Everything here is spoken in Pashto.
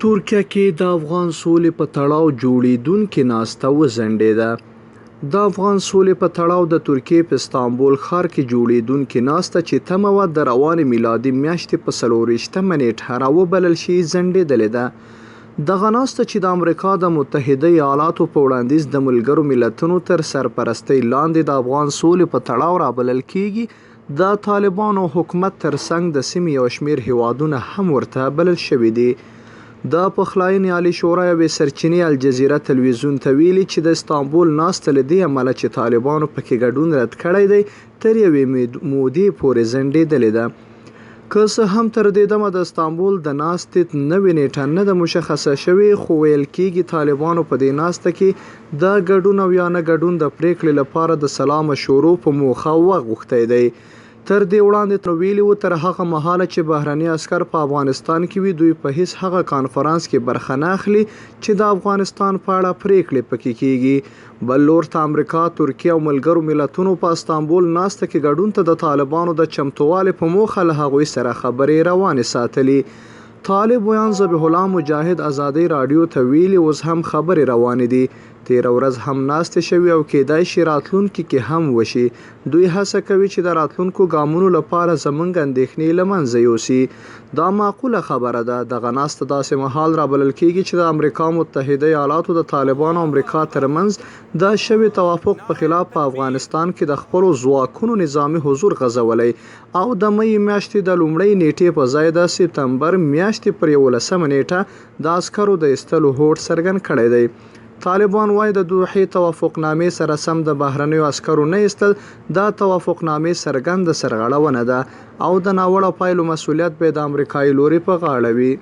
ترکیه کې د افغان سولې په تړاو جوړېدونکې ناسته وځنډېده. د افغان سولې په تړاو د ترکیې په استانبول ښار کې جوړېدونکې ناسته چې تمه وه د روانې میلادي میاشتې په 24مه نیټه راوبلل شي ځنډېدلې ده. دغه ناسته چې د امریکا د متحده ایالاتو په وړاندیز د ملګرو ملتونو تر سرپرستۍ لاندې د افغان سولې په تړاو رابلل کیږي، د طالبانو حکومت ترڅنګ د سیمې یو شمېر هیوادونه هم ورته بلل شوي دي. د پخلاینې عالی شورا یوې سرچینې الجزیره تلویزیون ته ویلي چې د استانبول ناسته له دې امله چې طالبانو پکې ګډون رد کړی دی تر یوې مودې پورې ځنډېدلې ده. که څه هم تر دې دمه د استانبول د ناستې نوې نیټه نه ده مشخصه شوې، خو ویل کېږي طالبانو په دې ناسته کې د ګډون او یا نه ګډون د پریکړې لپاره د سلا مشورو په موخه وغوښتی دی. تر دې وړاندې تر ویلي و تر هغه مهاله چې بهرني عسکر په افغانستان کې وي، دوی په هیڅ هغه کانفرانس کې برخه نه اخلي چې د افغانستان په اړه پریکړې پکې کیږي. بل لور ته امریکا، ترکیه او ملګرو ملتونو په استانبول ناسته کې ګډون ته د طالبانو د چمتووالي په موخه له هغوی سره خبرې روانې ساتلي. طالب ویان ذبیح الله مجاهد ازادۍ راډیو ته ویلي اوس هم خبرې روانې دي. تیره ورځ هم ناستې شوي او کیدای شي راتلونکي کې هم وشي. دوی هڅه کوي چې د راتلونکو ګامونو لپاره زموږ اندېښنې له منځه یوسي. دا معقوله خبره ده. دغه ناسته داسې مهال رابلل کیږي چې د امریکا متحده ایالاتو د طالبانو او امریکا ترمنځ د شوي توافق په خلاف په افغانستان کې د خپلو ځواکونو نظامي حضور غځولی او د مې میاشتې د لومړۍ نیټې په ځای د سپتمبر میاشتې پر 11مه نیټه د عسکرو د ایستلو هوډ څرګند کړی دی. طالبان وايي د دوحې توافقنامې سره سم د بهرنیو عسکرو نه ایستل د توافقنامې څرګنده سرغړونه ده او د ناوړه پایلو مسؤلیت به د امریکایي لوري په غاړه وي.